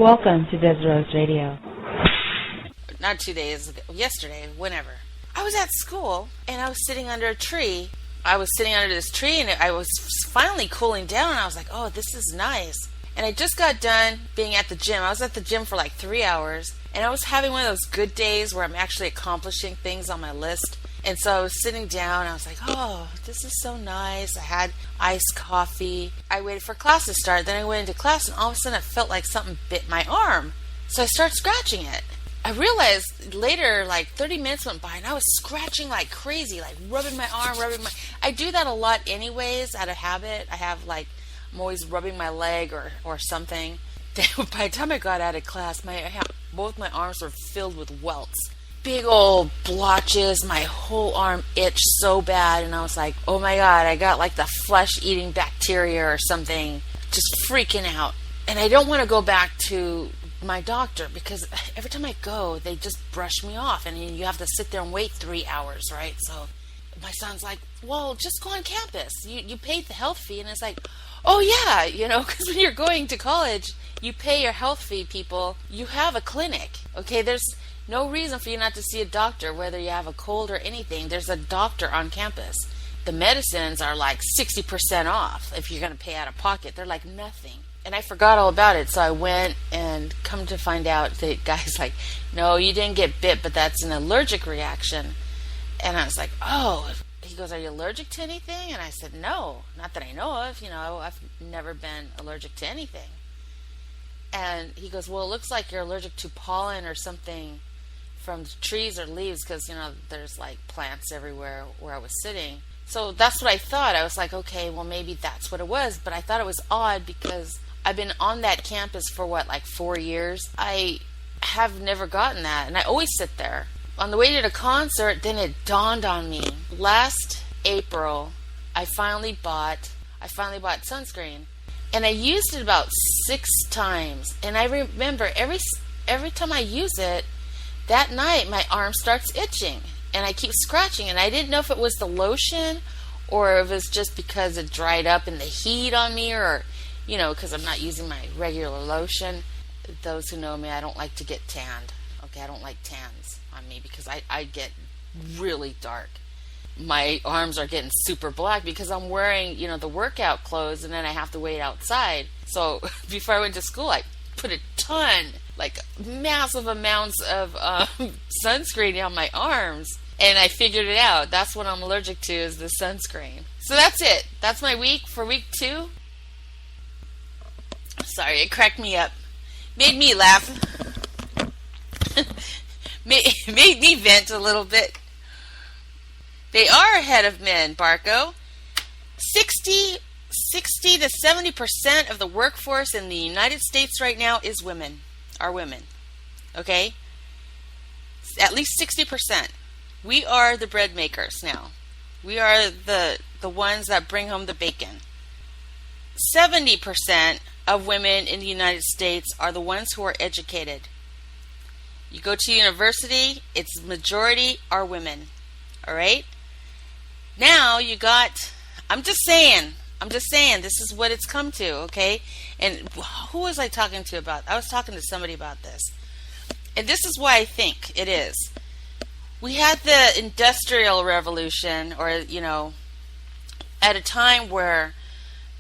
Welcome to Desrose Radio. Not 2 days ago, yesterday, whenever. I was at school and I was sitting under a tree. I was sitting under this tree and I was finally cooling down and I was like, oh, this is nice. And I just got done being at the gym. I was at the gym for like 3 hours and I was having one of those good days where I'm actually accomplishing things on my list. And so I was sitting down and I was like, oh, this is so nice. I had iced coffee. I waited for class to start. Then I went into class and all of a sudden it felt like something bit my arm. So I started scratching it. I realized later, like 30 minutes went by and I was scratching like crazy, like rubbing my arm, I do that a lot anyways, out of habit. I'm always rubbing my leg or something. By the time I got out of class, both my arms were filled with welts. Big old blotches, my whole arm itched so bad, and I was like, oh my god, I got like the flesh-eating bacteria or something, just freaking out. And I don't want to go back to my doctor because every time I go, they just brush me off, and you have to sit there and wait 3 hours, right? So my son's like, well, just go on campus. You paid the health fee, and it's like, oh yeah, because when you're going to college, you pay your health fee, people. You have a clinic, okay? There's no reason for you not to see a doctor, whether you have a cold or anything. There's a doctor on campus. The medicines are like 60% off if you're going to pay out of pocket. They're like nothing. And I forgot all about it, so I went and come to find out the guy's like, no, you didn't get bit, but that's an allergic reaction. And I was like, oh. He goes, are you allergic to anything? And I said, no, not that I know of. I've never been allergic to anything. And he goes, well, it looks like you're allergic to pollen or something from trees or leaves because, there's like plants everywhere where I was sitting. So that's what I thought. I was like, okay, well, maybe that's what it was. But I thought it was odd because I've been on that campus for 4 years. I have never gotten that. And I always sit there. On the way to the concert, then it dawned on me. Last April, I finally bought sunscreen. And I used it about 6 times. And I remember every time I use it, that night my arm starts itching. And I keep scratching. And I didn't know if it was the lotion or if it was just because it dried up in the heat on me or, because I'm not using my regular lotion. Those who know me, I don't like to get tanned. Okay, I don't like tans on me because I get really dark. My arms are getting super black because I'm wearing, the workout clothes and then I have to wait outside. So before I went to school, I put a ton, like massive amounts of sunscreen on my arms. And I figured it out. That's what I'm allergic to is the sunscreen. So that's it. That's my week for week 2. Sorry, it cracked me up. Made me laugh. made me vent a little bit. They are ahead of men, Barco. 60 to 70% of the workforce in the United States right now is women. Are women. Okay? At least 60%. We are the bread makers now. We are the ones that bring home the bacon. 70% of women in the United States are the ones who are educated. You go to university, its majority are women. All right? Now you got, I'm just saying, this is what it's come to, okay? And who was I talking to about? I was talking to somebody about this. And this is why I think it is. We had the Industrial Revolution, or, at a time where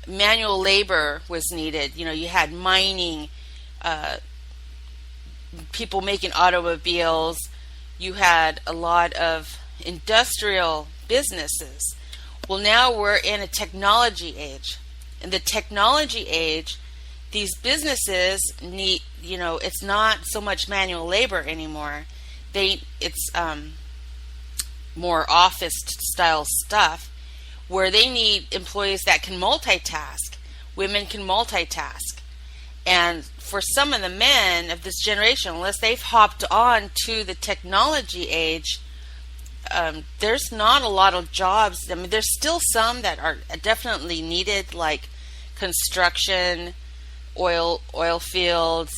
manual labor was needed. You had mining, people making automobiles. You had a lot of industrial businesses. Well, now we're in a technology age. In the technology age, these businesses need, it's not so much manual labor anymore. It's more office style stuff where they need employees that can multitask. Women can multitask. And for some of the men of this generation, unless they've hopped on to the technology age, there's not a lot of jobs. I mean, there's still some that are definitely needed, like construction, oil fields,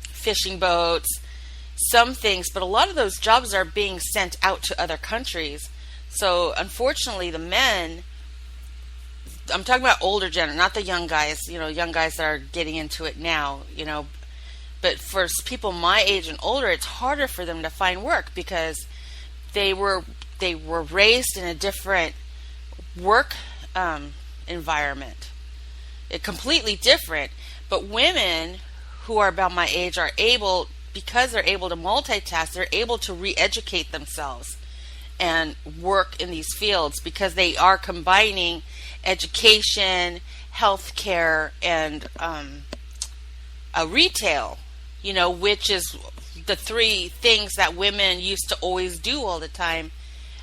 fishing boats, some things. But a lot of those jobs are being sent out to other countries. So unfortunately, the men, I'm talking about older not the young guys, young guys that are getting into it now, but for people my age and older, it's harder for them to find work because they were raised in a different work environment. It's completely different. But women who are about my age are able, because they're able to multitask, they're able to re-educate themselves and work in these fields because they are combining education, healthcare, and retail, which is the three things that women used to always do all the time.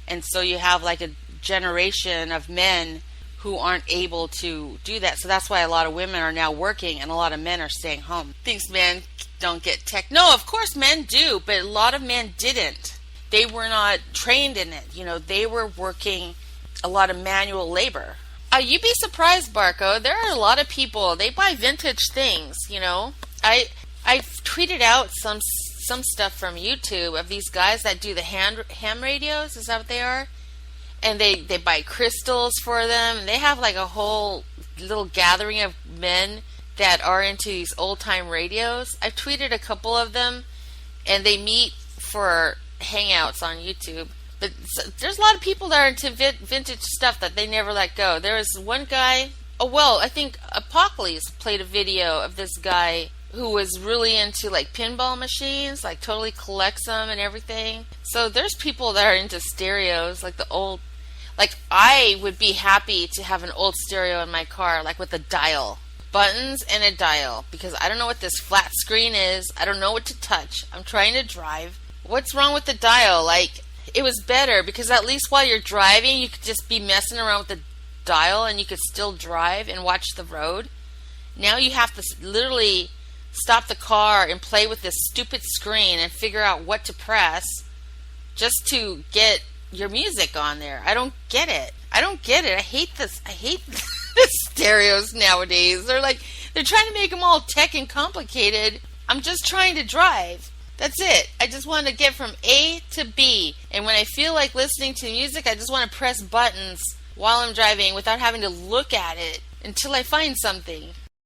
And so you have like a generation of men who aren't able to do that. So that's why a lot of women are now working and a lot of men are staying home. Thinks men don't get tech. No, of course men do, but a lot of men didn't. They were not trained in it. They were working a lot of manual labor. You'd be surprised, Barco. There are a lot of people, they buy vintage things, I've tweeted out some stuff from YouTube of these guys that do the ham radios. Is that what they are? And they buy crystals for them. They have like a whole little gathering of men that are into these old-time radios. I've tweeted a couple of them, and they meet for hangouts on YouTube. But there's a lot of people that are into vintage stuff that they never let go. There was one guy, I think Apocalypse played a video of this guy who was really into like pinball machines, like totally collects them and everything. So there's people that are into stereos, like the old, like I would be happy to have an old stereo in my car, like with a dial, buttons and a dial, because I don't know what this flat screen is. I don't know what to touch. I'm trying to drive. What's wrong with the dial? Like, it was better because at least while you're driving, you could just be messing around with the dial and you could still drive and watch the road. Now you have to literally stop the car and play with this stupid screen and figure out what to press just to get your music on there. I don't get it. I hate this. I hate the stereos nowadays. They're trying to make them all tech and complicated. I'm just trying to drive. That's it. I just want to get from A to B. And when I feel like listening to music, I just want to press buttons while I'm driving without having to look at it until I find something.